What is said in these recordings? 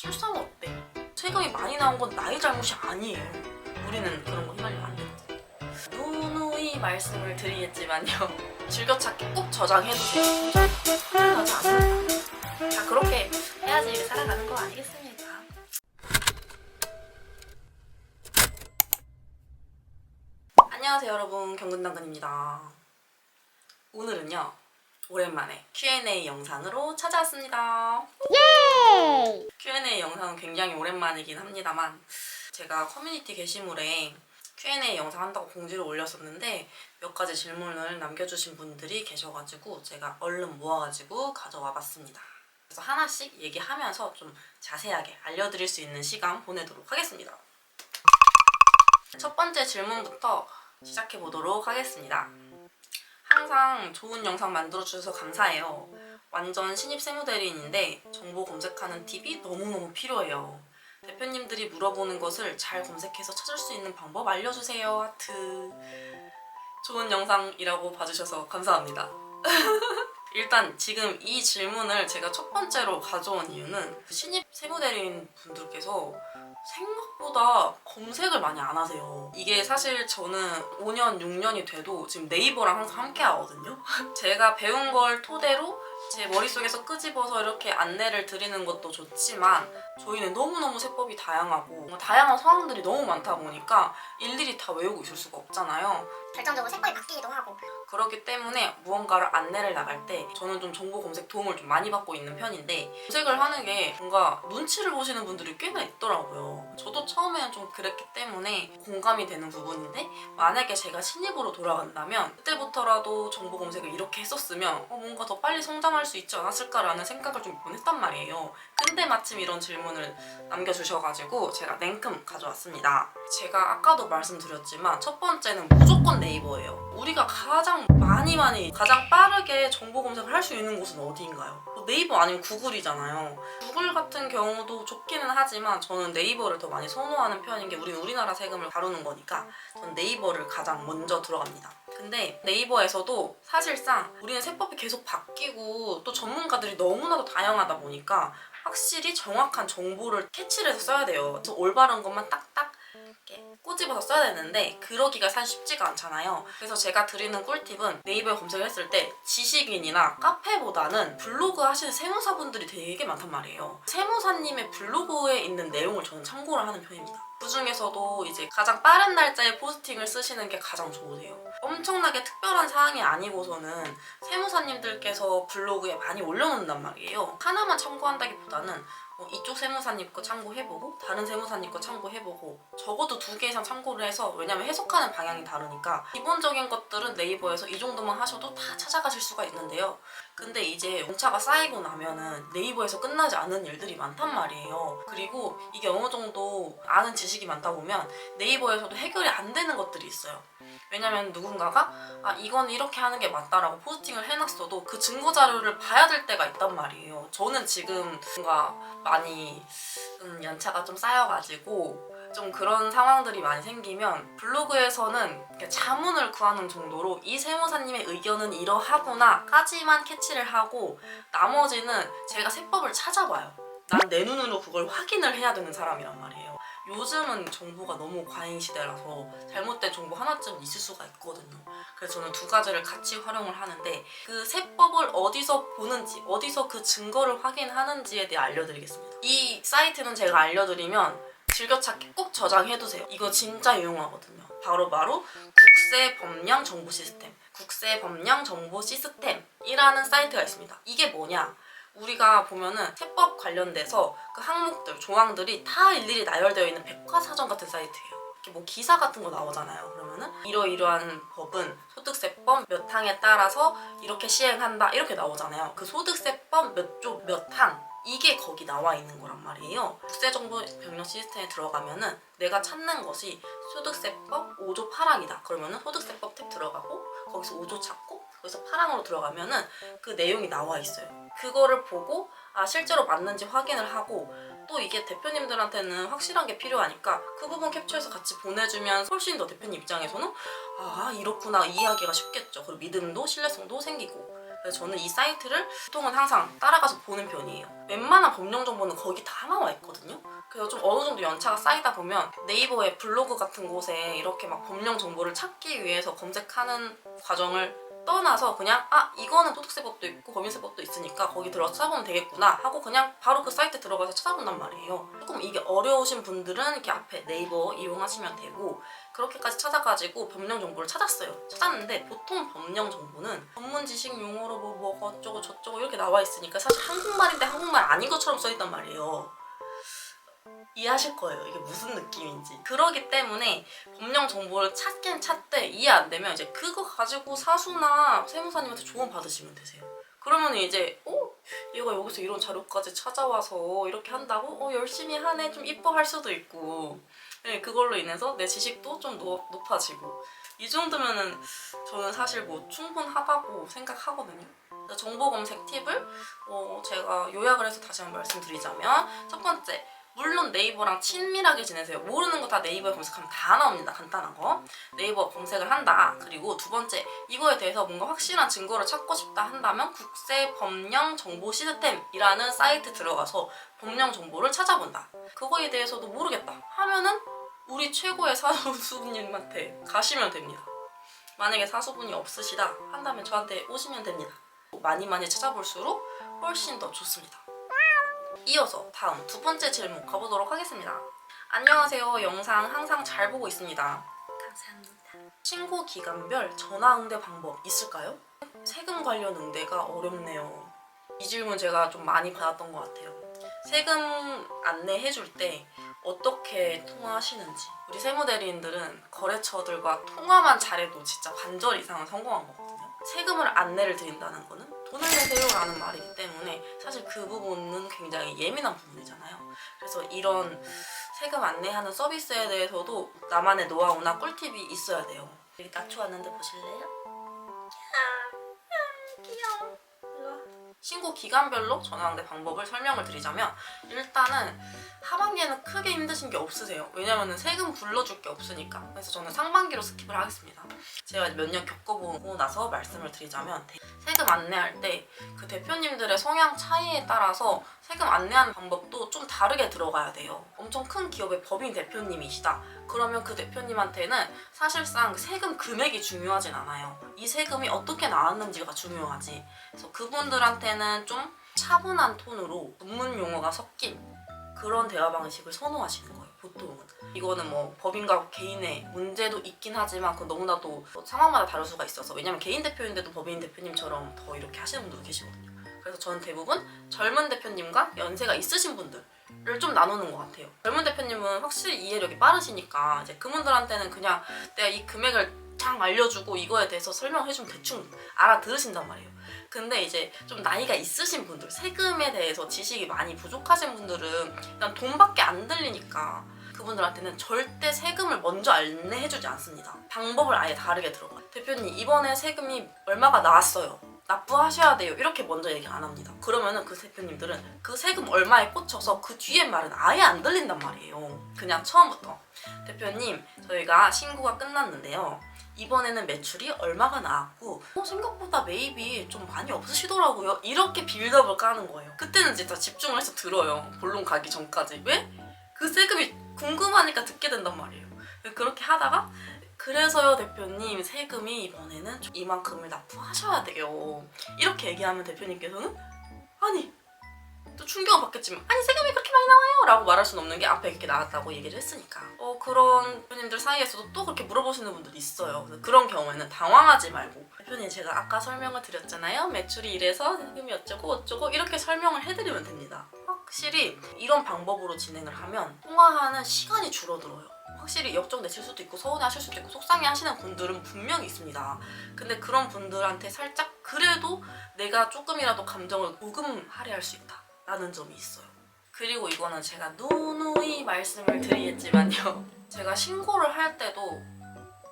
출산 어때? 세금이 많이 나온 건 나의 잘못이 아니에요. 우리는 그런 거 휘말리면 안 되고. 누누이 말씀을 드리겠지만요. 즐겨찾기 꼭 저장해두세요. 큰일 나지 않습니다. 자, 그렇게 해야지 살아가는 거 아니겠습니까? 안녕하세요 여러분, 경근당근입니다. 오늘은요 오랜만에 Q&A 영상으로 찾아왔습니다. 예! Q&A 영상은 굉장히 오랜만이긴 합니다만 제가 커뮤니티 게시물에 Q&A 영상 한다고 공지를 올렸었는데 몇 가지 질문을 남겨주신 분들이 계셔가지고 제가 얼른 모아가지고 가져와 봤습니다. 그래서 하나씩 얘기하면서 좀 자세하게 알려드릴 수 있는 시간 보내도록 하겠습니다. 첫 번째 질문부터 시작해보도록 하겠습니다. 항상 좋은 영상 만들어주셔서 감사해요. 완전 신입 세무대리인인데 정보 검색하는 팁이 너무너무 필요해요. 대표님들이 물어보는 것을 잘 검색해서 찾을 수 있는 방법 알려주세요. 하트. 좋은 영상이라고 봐주셔서 감사합니다. 일단 지금 이 질문을 제가 첫 번째로 가져온 이유는 신입 세무대리인 분들께서 생각보다 검색을 많이 안 하세요. 이게 사실 저는 5년, 6년이 돼도 지금 네이버랑 항상 함께 하거든요. 제가 배운 걸 토대로 제 머릿속에서 끄집어서 이렇게 안내를 드리는 것도 좋지만 저희는 너무너무 세법이 다양하고 다양한 상황들이 너무 많다 보니까 일일이 다 외우고 있을 수가 없잖아요. 결정적으로 세법이 바뀌기도 하고. 그렇기 때문에 무언가를 안내를 나갈 때 저는 좀 정보 검색 도움을 좀 많이 받고 있는 편인데 검색을 하는 게 뭔가 눈치를 보시는 분들이 꽤나 있더라고요. 저도 처음에는 좀 그랬기 때문에 공감이 되는 부분인데 만약에 제가 신입으로 돌아간다면 그때부터라도 정보 검색을 이렇게 했었으면 뭔가 더 빨리 성장할 수 있지 않았을까라는 생각을 좀 몇 번 했단 말이에요. 근데 마침 이런 질문을 남겨주셔가지고 제가 냉큼 가져왔습니다. 제가 아까도 말씀드렸지만 첫 번째는 무조건 네이버예요. 우리가 가장 가장 빠르게 정보 검색을 할 수 있는 곳은 어디인가요? 네이버 아니면 구글이잖아요. 구글 같은 경우도 좋기는 하지만 저는 네이버를 더 많이 선호하는 편인 게 우리는 우리나라 세금을 다루는 거니까 전 네이버를 가장 먼저 들어갑니다. 근데 네이버에서도 사실상 우리는 세법이 계속 바뀌고 또 전문가들이 너무나도 다양하다 보니까 확실히 정확한 정보를 캐치를 해서 써야 돼요. 그래서 올바른 것만 딱딱 이렇게 꼬집어서 써야 되는데 그러기가 사실 쉽지가 않잖아요. 그래서 제가 드리는 꿀팁은 네이버에 검색을 했을 때 지식인이나 카페보다는 블로그 하시는 세무사분들이 되게 많단 말이에요. 세무사님의 블로그에 있는 내용을 저는 참고를 하는 편입니다. 그 중에서도 이제 가장 빠른 날짜에 포스팅을 쓰시는 게 가장 좋으세요. 엄청나게 특별한 사항이 아니고서는 세무사님들께서 블로그에 많이 올려놓는단 말이에요. 하나만 참고한다기보다는 이쪽 세무사님 거 참고해보고 다른 세무사님 거 참고해보고 적어도 2개 이상 참고를 해서, 왜냐면 해석하는 방향이 다르니까 기본적인 것들은 네이버에서 이 정도만 하셔도 다 찾아가실 수가 있는데요. 근데 이제 연차가 쌓이고 나면은 네이버에서 끝나지 않은 일들이 많단 말이에요. 그리고 이게 어느 정도 아는 지식이 많다 보면 네이버에서도 해결이 안 되는 것들이 있어요. 왜냐면 누군가가 이건 이렇게 하는 게 맞다라고 포스팅을 해놨어도 그 증거 자료를 봐야 될 때가 있단 말이에요. 저는 지금 뭔가 많이 연차가 좀 쌓여가지고 좀 그런 상황들이 많이 생기면 블로그에서는 자문을 구하는 정도로 이 세무사님의 의견은 이러하구나 까지만 캐치를 하고 나머지는 제가 세법을 찾아봐요. 난 내 눈으로 그걸 확인을 해야 되는 사람이란 말이에요. 요즘은 정보가 너무 과잉 시대라서 잘못된 정보 하나쯤 있을 수가 있거든요. 그래서 저는 2가지를 같이 활용을 하는데 그 세법을 어디서 보는지, 어디서 그 증거를 확인하는지에 대해 알려드리겠습니다. 이 사이트는 제가 알려드리면 즐겨찾기 꼭 저장해두세요. 이거 진짜 유용하거든요. 바로 국세법령정보시스템이라는 사이트가 있습니다. 이게 뭐냐? 우리가 보면은 세법 관련돼서 그 항목들, 조항들이 다 일일이 나열되어 있는 백과사전 같은 사이트예요. 이렇게 뭐 기사 같은 거 나오잖아요. 그러면은 이러이러한 법은 소득세법 몇 항에 따라서 이렇게 시행한다 이렇게 나오잖아요. 그 소득세법 몇 조 몇 항 이게 거기 나와 있는 거란 말이에요. 국세정보변경 시스템에 들어가면은 내가 찾는 것이 소득세법 5조 8항이다. 그러면은 소득세법 탭 들어가고 거기서 5조 찾고 거기서 8항으로 들어가면은 그 내용이 나와 있어요. 그거를 보고 실제로 맞는지 확인을 하고 또 이게 대표님들한테는 확실한 게 필요하니까 그 부분 캡처해서 같이 보내주면 훨씬 더 대표님 입장에서는 이렇구나 이해하기가 쉽겠죠. 그리고 믿음도 신뢰성도 생기고 그래서 저는 이 사이트를 보통은 항상 따라가서 보는 편이에요. 웬만한 법령 정보는 거기 다 나와 있거든요. 그래서 좀 어느 정도 연차가 쌓이다 보면 네이버의 블로그 같은 곳에 이렇게 막 법령 정보를 찾기 위해서 검색하는 과정을 떠나서 그냥 이거는 소득세법도 있고 법인세법도 있으니까 거기 들어가서 찾아보면 되겠구나 하고 그냥 바로 그 사이트 들어가서 찾아본단 말이에요. 조금 이게 어려우신 분들은 이렇게 앞에 네이버 이용하시면 되고 그렇게까지 찾아가지고 법령 정보를 찾았어요. 찾았는데 보통 법령 정보는 전문 지식 용어로 뭐 어쩌고 저쩌고 이렇게 나와 있으니까 사실 한국말인데 한국말 아닌 것처럼 써있단 말이에요. 이해하실 거예요. 이게 무슨 느낌인지. 그러기 때문에 법령 정보를 찾긴 찾되 이해 안 되면 이제 그거 가지고 사수나 세무사님한테 조언 받으시면 되세요. 그러면 이제 얘가 여기서 이런 자료까지 찾아와서 이렇게 한다고 열심히 하네 좀 이뻐할 수도 있고 네, 그걸로 인해서 내 지식도 좀 높아지고 이 정도면은 저는 사실 뭐 충분하다고 생각하거든요. 정보 검색 팁을 제가 요약을 해서 다시 한번 말씀드리자면 첫 번째, 물론 네이버랑 친밀하게 지내세요. 모르는 거 다 네이버에 검색하면 다 나옵니다. 간단한 거. 네이버 검색을 한다. 그리고 두 번째, 이거에 대해서 뭔가 확실한 증거를 찾고 싶다 한다면 국세법령정보시스템이라는 사이트 들어가서 법령 정보를 찾아본다. 그거에 대해서도 모르겠다 하면은 우리 최고의 사수분님한테 가시면 됩니다. 만약에 사수분이 없으시다 한다면 저한테 오시면 됩니다. 많이 찾아볼수록 훨씬 더 좋습니다. 이어서 다음 두 번째 질문 가보도록 하겠습니다. 안녕하세요. 영상 항상 잘 보고 있습니다. 감사합니다. 신고 기간별 전화 응대 방법 있을까요? 세금 관련 응대가 어렵네요. 이 질문 제가 좀 많이 받았던 것 같아요. 세금 안내해줄 때 어떻게 통화하시는지. 우리 세무대리인들은 거래처들과 통화만 잘해도 진짜 반절 이상은 성공한 거거든요. 세금을 안내를 드린다는 거는 돈을 내세요 라는 말이기 때문에 사실 그 부분은 굉장히 예민한 부분이잖아요. 그래서 이런 세금 안내하는 서비스에 대해서도 나만의 노하우나 꿀팁이 있어야 돼요. 여기 낙초 왔는데 보실래요? 귀여워. 신고 기간별로 전화응대 방법을 설명을 드리자면 일단은 하반기에는 크게 힘드신 게 없으세요. 왜냐면 세금 불러줄 게 없으니까. 그래서 저는 상반기로 스킵을 하겠습니다. 제가 몇 년 겪어보고 나서 말씀을 드리자면 세금 안내할 때 그 대표님들의 성향 차이에 따라서 세금 안내하는 방법도 좀 다르게 들어가야 돼요. 엄청 큰 기업의 법인 대표님이시다. 그러면 그 대표님한테는 사실상 세금 금액이 중요하진 않아요. 이 세금이 어떻게 나왔는지가 중요하지. 그래서 그분들한테는 좀 차분한 톤으로 전문 용어가 섞인 그런 대화 방식을 선호하시는 거예요. 보통은. 이거는 뭐 법인과 개인의 문제도 있긴 하지만 그건 너무나도 상황마다 다를 수가 있어서 왜냐면 개인 대표인데도 법인 대표님처럼 더 이렇게 하시는 분들도 계시거든요. 그래서 저는 대부분 젊은 대표님과 연세가 있으신 분들을 좀 나누는 것 같아요. 젊은 대표님은 확실히 이해력이 빠르시니까 이제 그분들한테는 그냥 내가 이 금액을 쫙 알려주고 이거에 대해서 설명해주면 대충 알아들으신단 말이에요. 근데 이제 좀 나이가 있으신 분들, 세금에 대해서 지식이 많이 부족하신 분들은 일단 돈밖에 안 들리니까 그분들한테는 절대 세금을 먼저 안내해주지 않습니다. 방법을 아예 다르게 들어가요. 대표님 이번에 세금이 얼마가 나왔어요. 납부하셔야 돼요. 이렇게 먼저 얘기 안 합니다. 그러면은 그 대표님들은 그 세금 얼마에 꽂혀서 그 뒤에 말은 아예 안 들린단 말이에요. 그냥 처음부터 대표님 저희가 신고가 끝났는데요. 이번에는 매출이 얼마가 나왔고 생각보다 매입이 좀 많이 없으시더라고요. 이렇게 빌드업을 까는 거예요. 그때는 진짜 집중을 해서 들어요. 본론 가기 전까지. 왜? 그 세금이 궁금하니까 듣게 된단 말이에요. 그렇게 하다가 그래서요 대표님 세금이 이번에는 이만큼을 납부하셔야 돼요. 이렇게 얘기하면 대표님께서는 아니 또 충격을 받겠지만 아니 세금이 그렇게 많이 나와요 라고 말할 수는 없는 게 앞에 이렇게 나왔다고 얘기를 했으니까 그런 대표님들 사이에서도 또 그렇게 물어보시는 분들이 있어요. 그래서 그런 경우에는 당황하지 말고 대표님 제가 아까 설명을 드렸잖아요. 매출이 이래서 세금이 어쩌고 어쩌고 이렇게 설명을 해드리면 됩니다. 확실히 이런 방법으로 진행을 하면 통화하는 시간이 줄어들어요. 확실히 역정 내실 수도 있고 서운해하실 수도 있고 속상해하시는 분들은 분명히 있습니다. 근데 그런 분들한테 살짝 그래도 내가 조금이라도 감정을 조금 할애할 수 있다 라는 점이 있어요. 그리고 이거는 제가 누누이 말씀을 드리겠지만요. 제가 신고를 할 때도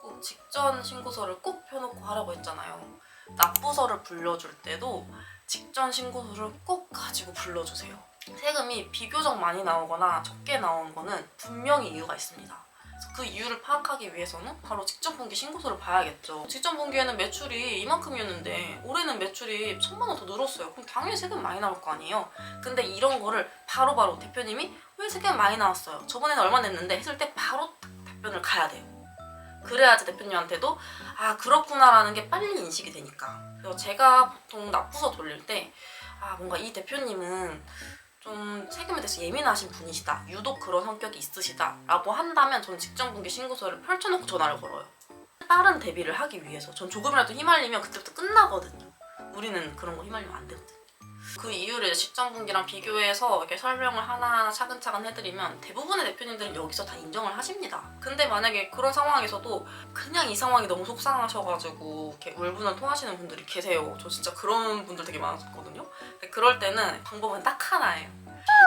꼭 직전 신고서를 꼭 펴놓고 하라고 했잖아요. 납부서를 불러줄 때도 직전 신고서를 꼭 가지고 불러주세요. 세금이 비교적 많이 나오거나 적게 나온 거는 분명히 이유가 있습니다. 그래서 그 이유를 파악하기 위해서는 바로 직전분기 신고서를 봐야겠죠. 직전분기에는 매출이 이만큼이었는데 올해는 매출이 1,000만 원 더 늘었어요. 그럼 당연히 세금 많이 나올 거 아니에요. 근데 이런 거를 바로바로 대표님이 왜 세금 많이 나왔어요? 저번에는 얼마 냈는데 했을 때 바로 답변을 가야 돼요. 그래야지 대표님한테도 아 그렇구나라는 게 빨리 인식이 되니까. 그래서 제가 보통 납부서 돌릴 때 아 뭔가 이 대표님은 좀 세금에 대해서 예민하신 분이시다, 유독 그런 성격이 있으시다 라고 한다면 저는 직전분기 신고서를 펼쳐놓고 전화를 걸어요. 빠른 대비를 하기 위해서. 전 조금이라도 휘말리면 그때부터 끝나거든요. 우리는 그런 거 휘말리면 안 되거든요. 그 이유를 직전분기랑 비교해서 이렇게 설명을 하나하나 차근차근 해드리면 대부분의 대표님들은 여기서 다 인정을 하십니다. 근데 만약에 그런 상황에서도 그냥 이 상황이 너무 속상하셔가지고 이렇게 울분을 토하시는 분들이 계세요. 저 진짜 그런 분들 되게 많았거든요. 근데 그럴 때는 방법은 딱 하나예요.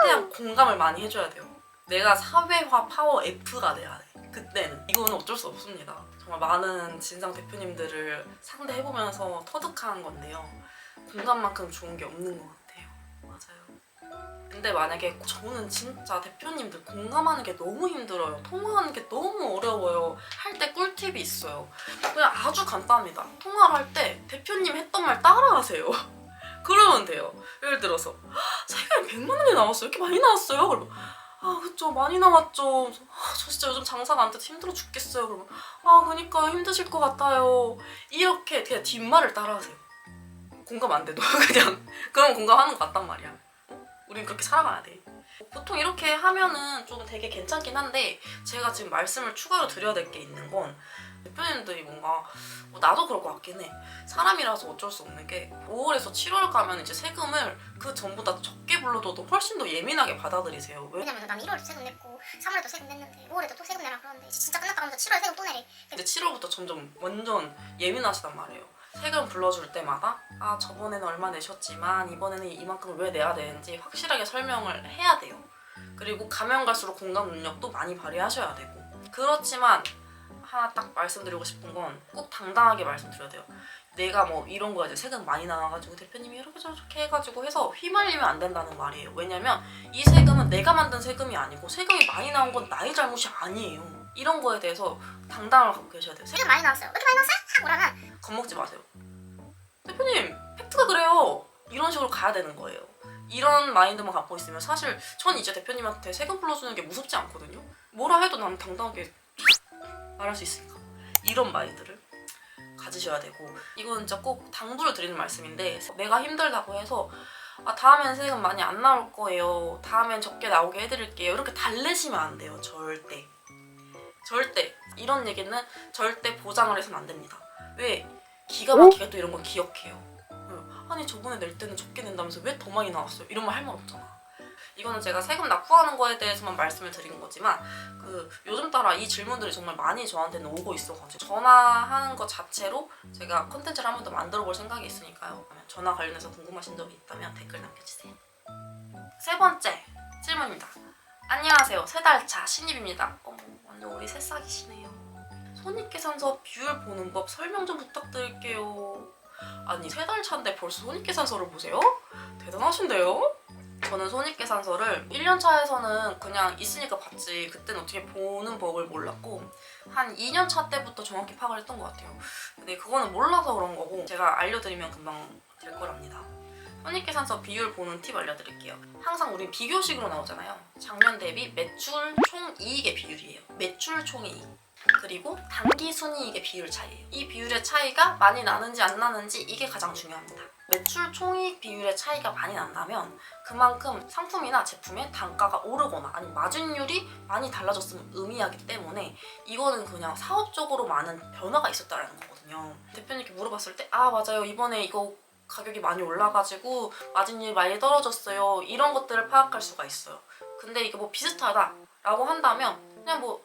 최대한 공감을 많이 해줘야 돼요. 내가 사회화 파워 F가 돼야 돼. 그때는 이거는 어쩔 수 없습니다. 정말 많은 진상 대표님들을 상대해보면서 터득한 건데요. 공감만큼 좋은 게 없는 것 같아요. 맞아요. 근데 만약에 저는 진짜 대표님들 공감하는 게 너무 힘들어요. 통화하는 게 너무 어려워요. 할 때 꿀팁이 있어요. 그냥 아주 간단합니다. 통화를 할 때 대표님 했던 말 따라하세요. 그러면 돼요. 예를 들어서 세금이 100만 원이 나왔어요. 이렇게 많이 나왔어요. 그러면 아 그쵸 많이 나왔죠. 아, 저 진짜 요즘 장사가 안 돼서 힘들어 죽겠어요. 그러면 아 그니까 힘드실 것 같아요. 이렇게 그냥 뒷말을 따라하세요. 공감 안 돼도 그냥 그럼 공감하는 것 같단 말이야. 우린 그렇게 살아가야 돼. 보통 이렇게 하면은 좀 되게 괜찮긴 한데 제가 지금 말씀을 추가로 드려야 될 게 있는 건 대표님들이 뭔가 나도 그럴 것 같긴 해. 사람이라서 어쩔 수 없는 게 5월에서 7월 가면 이제 세금을 그 전보다 적게 불러줘도 훨씬 더 예민하게 받아들이세요. 왜? 왜냐면 난 1월에도 세금 냈고 3월에도 세금 냈는데 5월에도 또 세금 내라 그러는데 진짜 끝났다 하면서 7월에 세금 또 내래. 근데 7월부터 점점 완전 예민하시단 말이에요. 세금 불러줄 때마다 아 저번에는 얼마 내셨지만 이번에는 이만큼을 왜 내야 되는지 확실하게 설명을 해야 돼요. 그리고 가면 갈수록 공감 능력도 많이 발휘하셔야 되고. 그렇지만 하나 딱 말씀드리고 싶은 건 꼭 당당하게 말씀드려야 돼요. 내가 뭐 이런 거에 이제 세금 많이 나와가지고 대표님이 이렇게 저렇게 해가지고 해서 휘말리면 안 된다는 말이에요. 왜냐면 이 세금은 내가 만든 세금이 아니고 세금이 많이 나온 건 나의 잘못이 아니에요. 이런 거에 대해서 당당을 갖고 계셔야 돼요. 세금 많이 나왔어요. 왜 이렇게 많이 나왔어요? 하고 그러면 겁먹지 마세요. 대표님 팩트가 그래요. 이런 식으로 가야 되는 거예요. 이런 마인드만 갖고 있으면 사실 전 이제 대표님한테 세금 불러주는 게 무섭지 않거든요. 뭐라 해도 나는 당당하게 말할 수 있으니까. 이런 마인드를 가지셔야 되고, 이건 진짜 꼭 당부를 드리는 말씀인데 내가 힘들다고 해서 아 다음엔 세금 많이 안 나올 거예요, 다음엔 적게 나오게 해드릴게요 이렇게 달래시면 안 돼요. 절대 이런 얘기는 절대 보장을 해서는 안 됩니다. 왜? 기가 막히게 또 이런 건 기억해요. 아니 저번에 낼 때는 적게 낸다면서 왜 더 많이 나왔어요? 이런 말 할 말 없잖아. 이거는 제가 세금 납부하는 거에 대해서만 말씀을 드린 거지만 요즘 따라 이 질문들이 정말 많이 저한테는 오고 있어가지고 전화하는 것 자체로 제가 컨텐츠를 한 번 더 만들어 볼 생각이 있으니까요. 전화 관련해서 궁금하신 점이 있다면 댓글 남겨주세요. 세 번째 질문입니다. 안녕하세요. 3달차 신입입니다. 어머 완전 우리 새싹이시네요. 손익계산서 비율 보는 법 설명 좀 부탁드릴게요. 아니 3달 차인데 벌써 손익계산서를 보세요? 대단하신데요? 저는 손익계산서를 1년 차에서는 그냥 있으니까 봤지 그때는 어떻게 보는 법을 몰랐고 한 2년 차 때부터 정확히 파악을 했던 것 같아요. 근데 그거는 몰라서 그런 거고 제가 알려드리면 금방 될 거랍니다. 손익계산서 비율 보는 팁 알려드릴게요. 항상 우린 비교식으로 나오잖아요. 작년 대비 매출 총 이익의 비율이에요. 매출 총이익. 그리고 단기 순이익의 비율 차이예요. 이 비율의 차이가 많이 나는지 안 나는지 이게 가장 중요합니다. 매출 총이익 비율의 차이가 많이 난다면 그만큼 상품이나 제품의 단가가 오르거나 아니면 마진율이 많이 달라졌음을 의미하기 때문에 이거는 그냥 사업적으로 많은 변화가 있었다는 거거든요. 대표님께 물어봤을 때 아 맞아요 이번에 이거 가격이 많이 올라가지고 마진율이 많이 떨어졌어요 이런 것들을 파악할 수가 있어요. 근데 이게 뭐 비슷하다 라고 한다면 그냥 뭐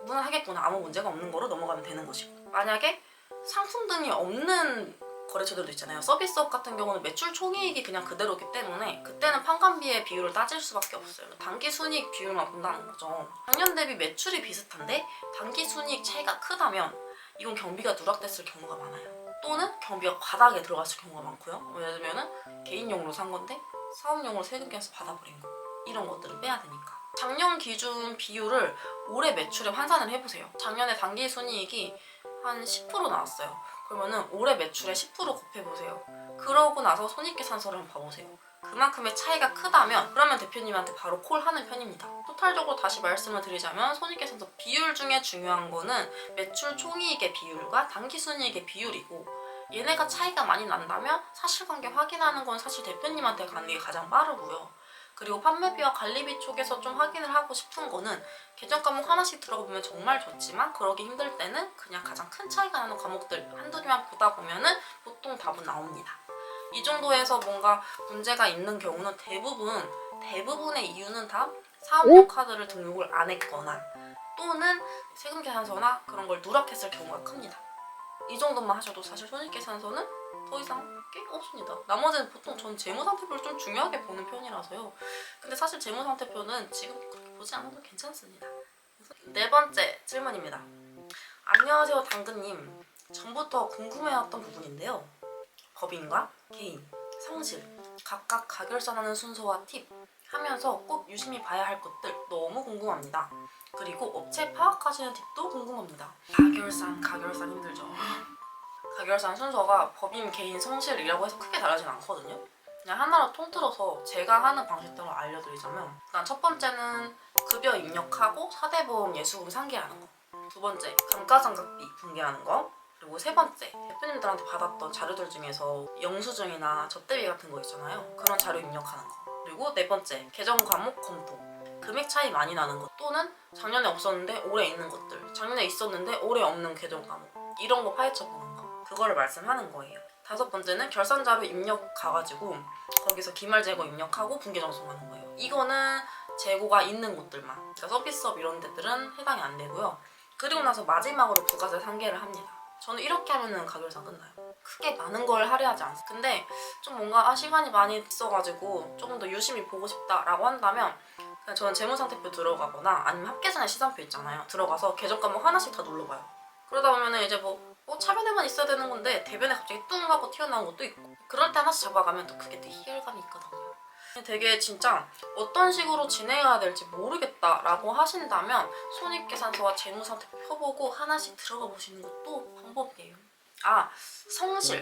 무난하겠구나 아무 문제가 없는 거로 넘어가면 되는 것이고, 만약에 상품 등이 없는 거래처들도 있잖아요. 서비스업 같은 경우는 매출 총이익이 그냥 그대로기 때문에 그때는 판관비의 비율을 따질 수밖에 없어요. 단기 순이익 비율만 본다는 거죠. 작년 대비 매출이 비슷한데 단기 순이익 차이가 크다면 이건 경비가 누락됐을 경우가 많아요. 또는 경비가 과다하게 들어갔을 경우가 많고요. 왜냐면은 개인용으로 산 건데 사업용으로 세금 계산서 받아버린 거 이런 것들은 빼야 되니까. 작년 기준 비율을 올해 매출에 환산을 해보세요. 작년에 당기순이익이 한 10% 나왔어요. 그러면은 올해 매출에 10% 곱해보세요. 그러고 나서 손익계산서를 한번 봐보세요. 그만큼의 차이가 크다면 그러면 대표님한테 바로 콜하는 편입니다. 토탈적으로 다시 말씀을 드리자면 손익계산서 비율 중에 중요한 거는 매출 총이익의 비율과 당기순이익의 비율이고, 얘네가 차이가 많이 난다면 사실관계 확인하는 건 사실 대표님한테 가는 게 가장 빠르고요. 그리고 판매비와 관리비 쪽에서 좀 확인을 하고 싶은 거는 계정 과목 하나씩 들어가 보면 정말 좋지만 그러기 힘들 때는 그냥 가장 큰 차이가 나는 과목들 한두 개만 보다 보면은 보통 답은 나옵니다. 이 정도에서 뭔가 문제가 있는 경우는 대부분의 이유는 다 사업용 카드를 등록을 안 했거나 또는 세금 계산서나 그런 걸 누락했을 경우가 큽니다. 이 정도만 하셔도 사실 손익계산서는 더 이상 게 없습니다. 나머지는 보통 전 재무상태표를 좀 중요하게 보는 편이라서요. 근데 사실 재무상태표는 지금 그렇게 보지 않아도 괜찮습니다. 네 번째 질문입니다. 안녕하세요 당근님. 전부터 궁금해왔던 부분인데요. 법인과 개인, 성실, 각각 가결산하는 순서와 팁 하면서 꼭 유심히 봐야 할 것들 너무 궁금합니다. 그리고 업체 파악하시는 팁도 궁금합니다. 가결산 힘들죠. 가결산 순서가 법인, 개인, 성실이라고 해서 크게 다르진 않거든요. 그냥 하나로 통틀어서 제가 하는 방식대로 알려드리자면, 일단 첫 번째는 급여 입력하고 사대보험 예수금 상기하는 거, 두 번째 감가상각비 분개하는 거, 그리고 세 번째 대표님들한테 받았던 자료들 중에서 영수증이나 접대비 같은 거 있잖아요. 그런 자료 입력하는 거, 그리고 네 번째 계정 과목 검토, 금액 차이 많이 나는 것 또는 작년에 없었는데 올해 있는 것들, 작년에 있었는데 올해 없는 계정 과목, 이런 거 파헤쳐 보는 거, 그거를 말씀하는 거예요. 다섯 번째는 결산 자료 입력 가가지고 거기서 기말 재고 입력하고 분계 전송하는 거예요. 이거는 재고가 있는 곳들만, 그러니까 서비스업 이런 데들은 해당이 안 되고요. 그리고 나서 마지막으로 부가세 상계를 합니다. 저는 이렇게 하면은 가결산 끝나요. 크게 많은 걸 할애하지 않습니다. 근데 좀 뭔가 시간이 많이 있어가지고 조금 더 유심히 보고 싶다라고 한다면 그냥 저는 재무상태표 들어가거나 아니면 합계산의 시산표 있잖아요. 들어가서 계정 과목 하나씩 다 눌러봐요. 그러다 보면은 이제 차변에만 있어야 되는 건데 대변에 갑자기 뚱 하고 튀어나온 것도 있고, 그럴 때 하나씩 잡아가면 또 그게 되게 희열감이 있거든요. 되게 진짜 어떤 식으로 진행해야 될지 모르겠다라고 하신다면 손익계산서와 재무상태표 펴보고 하나씩 들어가 보시는 것도 방법이에요.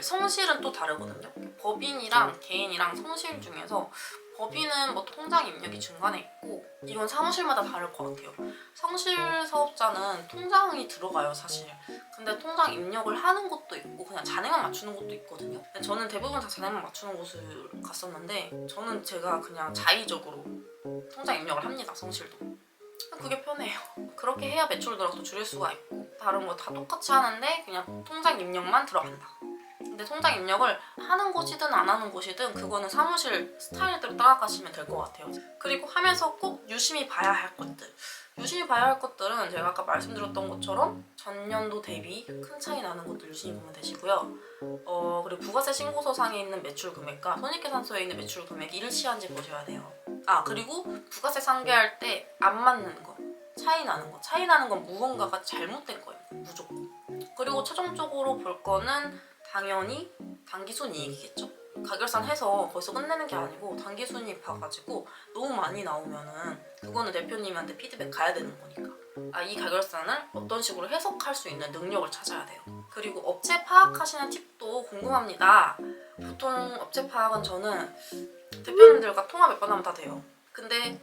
성실은 또 다르거든요. 법인이랑 개인이랑 성실 중에서 법인은 통장 입력이 중간에 있고, 이건 사무실마다 다를 것 같아요. 성실 사업자는 통장이 들어가요 사실. 근데 통장 입력을 하는 곳도 있고 그냥 잔액만 맞추는 곳도 있거든요. 저는 대부분 다 잔액만 맞추는 곳을 갔었는데 저는 제가 그냥 자의적으로 통장 입력을 합니다. 성실도. 그게 편해요. 그렇게 해야 매출 누락도 줄일 수가 있고, 다른 거 다 똑같이 하는데 그냥 통장 입력만 들어간다. 근데 통장 입력을 하는 곳이든 안 하는 곳이든 그거는 사무실 스타일대로 따라가시면 될 것 같아요. 그리고 하면서 꼭 유심히 봐야 할 것들. 유심히 봐야 할 것들은 제가 아까 말씀드렸던 것처럼 전년도 대비 큰 차이 나는 것들 유심히 보면 되시고요. 그리고 부가세 신고서상에 있는 매출 금액과 손익계산서에 있는 매출 금액이 일치한지 보셔야 돼요. 그리고 부가세 상계할 때 안 맞는 거, 차이 나는 건 무언가가 잘못된 거예요. 무조건. 그리고 최종적으로 볼 거는 당연히 당기순이익이겠죠. 가결산 해서 거기서 끝내는 게 아니고 당기순이익 봐가지고 너무 많이 나오면은 그거는 대표님한테 피드백 가야 되는 거니까 이 가결산을 어떤 식으로 해석할 수 있는 능력을 찾아야 돼요. 그리고 업체 파악하시는 팁도 궁금합니다. 보통 업체 파악은 저는 대표님들과 통화 몇 번 하면 다 돼요. 근데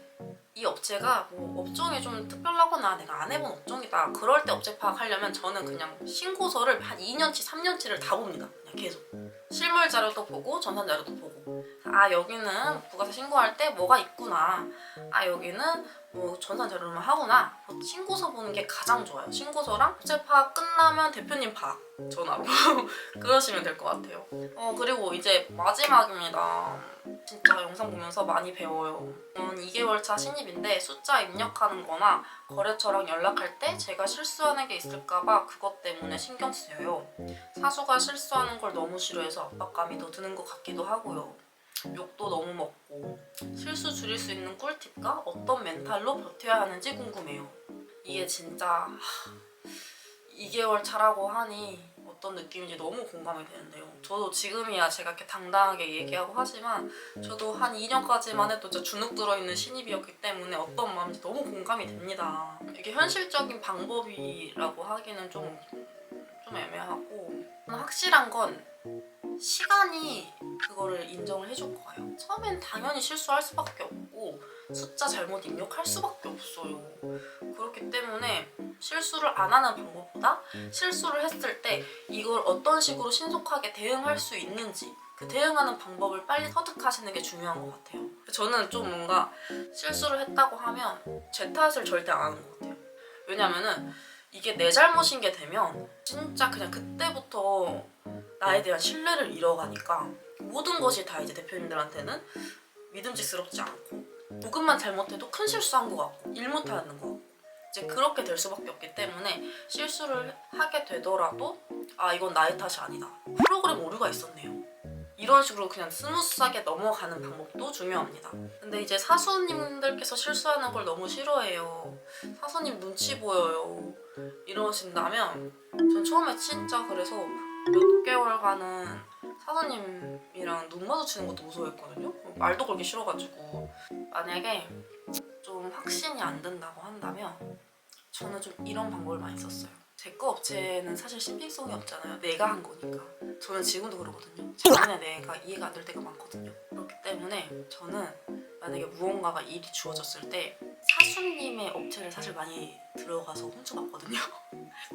이 업체가 업종이 좀 특별하거나 내가 안 해본 업종이다 그럴 때 업체 파악하려면 저는 그냥 신고서를 한 2년치 3년치를 다 봅니다. 그냥 계속 실물 자료도 보고 전산 자료도 보고, 여기는 부가세 신고할 때 뭐가 있구나, 여기는 전산 자료만 하구나, 신고서 보는 게 가장 좋아요. 신고서랑 업체 파악 끝나면 대표님 파악 전화로 그러시면 될 것 같아요. 그리고 이제 마지막입니다. 진짜 영상 보면서 많이 배워요. 2개월 차 신입인데 숫자 입력하는 거나 거래처랑 연락할 때 제가 실수하는 게 있을까봐 그것 때문에 신경 쓰여요. 사수가 실수하는 걸 너무 싫어해서 압박감이 더 드는 것 같기도 하고요. 욕도 너무 먹고, 실수 줄일 수 있는 꿀팁과 어떤 멘탈로 버텨야 하는지 궁금해요. 이게 진짜 2개월 차라고 하니 어떤 느낌인지 너무 공감이 되는데요. 저도 지금이야 제가 이렇게 당당하게 얘기하고 하지만 저도 한 2년까지만 해도 진짜 주눅 들어있는 신입이었기 때문에 어떤 마음인지 너무 공감이 됩니다. 이게 현실적인 방법이라고 하기는 좀 애매하고 확실한 건 시간이 그거를 인정을 해줄 거예요. 처음엔 당연히 실수할 수밖에 없고 숫자 잘못 입력할 수밖에 없어요. 그렇기 때문에 실수를 안 하는 방법보다 실수를 했을 때 이걸 어떤 식으로 신속하게 대응할 수 있는지 그 대응하는 방법을 빨리 터득하시는 게 중요한 것 같아요. 저는 좀 뭔가 실수를 했다고 하면 제 탓을 절대 안 하는 것 같아요. 왜냐면은 이게 내 잘못인 게 되면 진짜 그냥 그때부터 나에 대한 신뢰를 잃어가니까 모든 것이 다 이제 대표님들한테는 믿음직스럽지 않고 조금만 잘못해도 큰 실수한 것 같고 일 못하는 것 같고 이제 그렇게 될 수밖에 없기 때문에 실수를 하게 되더라도 아 이건 나의 탓이 아니다. 프로그램 오류가 있었네요. 이런 식으로 그냥 스무스하게 넘어가는 방법도 중요합니다. 근데 이제 사수님들께서 실수하는 걸 너무 싫어해요. 사수님 눈치 보여요. 이러신다면 전 처음에 진짜 그래서 몇 개월간은 사수님이랑 눈 마주치는 것도 무서워했거든요. 말도 걸기 싫어가지고 만약에 좀 확신이 안 된다고 한다면 저는 좀 이런 방법을 많이 썼어요. 제 거 업체는 사실 신빙성이 없잖아요. 내가 한 거니까. 저는 지금도 그러거든요. 자신의 내가 이해가 안 될 때가 많거든요. 그렇기 때문에 저는 만약에 무언가가 일이 주어졌을 때 사수님의 업체를 사실 많이 들어가서 훔쳐봤거든요.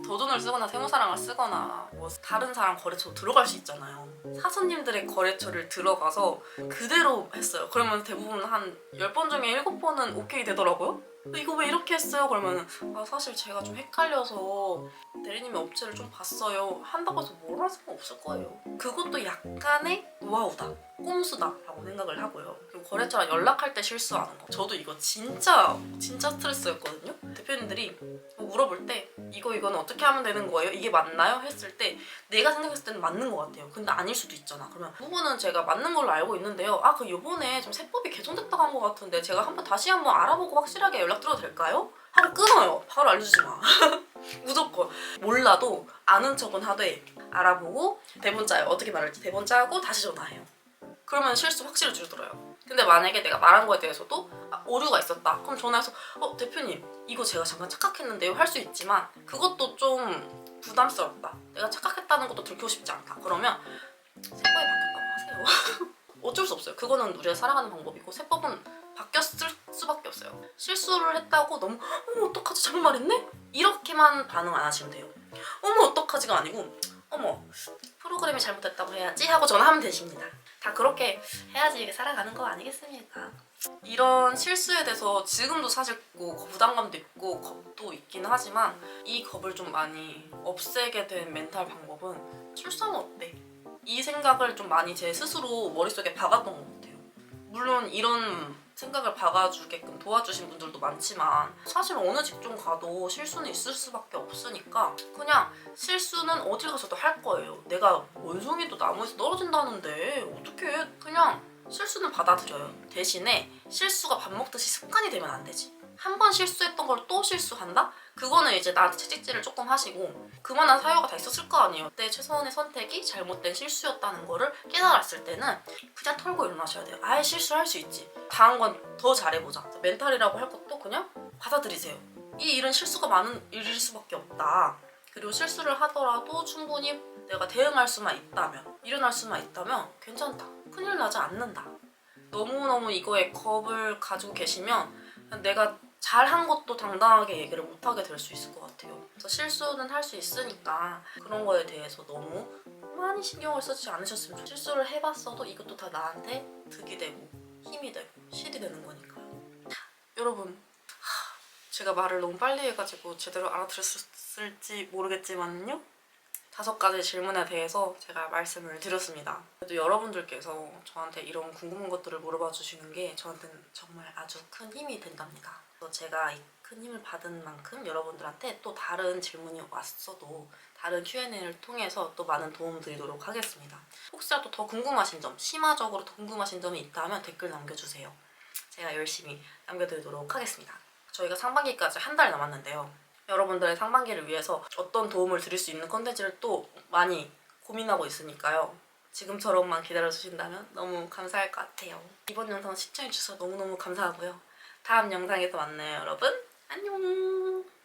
더 돈을 쓰거나 세무사랑을 쓰거나 뭐 다른 사람 거래처로 들어갈 수 있잖아요. 사수님들의 거래처를 들어가서 그대로 했어요. 그러면 대부분 한 10번 중에 7번은 오케이 되더라고요. 이거 왜 이렇게 했어요? 그러면 아, 사실 제가 좀 헷갈려서 대리님의 업체를 좀 봤어요. 한다고 해서 뭘 할 수가 없을 거예요. 그것도 약간의 노하우다, 꼼수다라고 생각을 하고요. 그리고 거래처랑 연락할 때 실수하는 거. 저도 이거 진짜 스트레스였거든요. 대표님들이 물어볼 때 이거는 어떻게 하면 되는 거예요? 이게 맞나요? 했을 때 내가 생각했을 때는 맞는 것 같아요. 근데 아닐 수도 있잖아. 그러면 부분은 제가 맞는 걸로 알고 있는데요. 아, 그 요번에 좀 세법이 개정됐다고 한 것 같은데 제가 다시 한번 알아보고 확실하게 연락드려도 될까요? 하고 끊어요. 바로 알려주지 마. 무조건. 몰라도 아는 척은 하되 알아보고 대본 짜요. 어떻게 말할지 대본 짜고 다시 전화해요. 그러면 실수 확실히 줄어들어요. 근데 만약에 내가 말한 거에 대해서도 오류가 있었다. 그럼 전화해서 대표님 이거 제가 잠깐 착각했는데요 할 수 있지만 그것도 좀 부담스럽다. 내가 착각했다는 것도 들키고 싶지 않다. 그러면 세법이 바뀌었다고 하세요. 어쩔 수 없어요. 그거는 우리가 살아가는 방법이고 세법은 바뀌었을 수밖에 없어요. 실수를 했다고 너무 어머 어떡하지 잘못 말했네? 이렇게만 반응 안 하시면 돼요. 어머 어떡하지가 아니고 어머 프로그램이 잘못됐다고 해야지 하고 전화하면 되십니다. 다 그렇게 해야지 이게 살아가는 거 아니겠습니까? 이런 실수에 대해서 지금도 사실 뭐 부담감도 있고 겁도 있긴 하지만 이 겁을 좀 많이 없애게 된 멘탈 방법은 실수하면 어때? 이 생각을 좀 많이 제 스스로 머릿속에 박았던 것 같아요. 물론 이런 생각을 박아주게끔 도와주신 분들도 많지만 사실 어느 직종 가도 실수는 있을 수밖에 없으니까 그냥 실수는 어딜 가서도 할 거예요. 내가 원숭이도 나무에서 떨어진다는데 어떡해. 그냥 실수는 받아들여요. 대신에 실수가 밥 먹듯이 습관이 되면 안 되지. 한 번 실수했던 걸 또 실수한다? 그거는 이제 나한테 채찍질을 조금 하시고 그만한 사유가 다 있었을 거 아니에요. 그때 최소한의 선택이 잘못된 실수였다는 거를 깨달았을 때는 그냥 털고 일어나셔야 돼요. 아예 실수를 할 수 있지. 다음 건 더 잘해보자. 멘탈이라고 할 것도 그냥 받아들이세요. 이 일은 실수가 많은 일일 수밖에 없다. 그리고 실수를 하더라도 충분히 내가 대응할 수만 있다면, 일어날 수만 있다면 괜찮다. 큰일 나지 않는다. 너무너무 이거에 겁을 가지고 계시면 내가 잘한 것도 당당하게 얘기를 못하게 될 수 있을 것 같아요. 그래서 실수는 할 수 있으니까 그런 거에 대해서 너무 많이 신경을 쓰지 않으셨으면 좋겠어요. 실수를 해봤어도 이것도 다 나한테 득이 되고 힘이 되고 실이 되는 거니까요. 여러분, 제가 말을 너무 빨리 해가지고 제대로 알아들었을지 모르겠지만요. 5가지 질문에 대해서 제가 말씀을 드렸습니다. 그래도 여러분들께서 저한테 이런 궁금한 것들을 물어봐 주시는 게 저한테는 정말 아주 큰 힘이 된답니다. 그래서 제가 이 큰 힘을 받은 만큼 여러분들한테 또 다른 질문이 왔어도 다른 Q&A를 통해서 또 많은 도움 드리도록 하겠습니다. 혹시라도 더 궁금하신 점, 심화적으로 더 궁금하신 점이 있다면 댓글 남겨주세요. 제가 열심히 남겨드리도록 하겠습니다. 저희가 상반기까지 한 달 남았는데요. 여러분들의 상반기를 위해서 어떤 도움을 드릴 수 있는 컨텐츠를 또 많이 고민하고 있으니까요. 지금처럼만 기다려주신다면 너무 감사할 것 같아요. 이번 영상 시청해주셔서 너무너무 감사하고요. 다음 영상에서 만나요, 여러분. 안녕.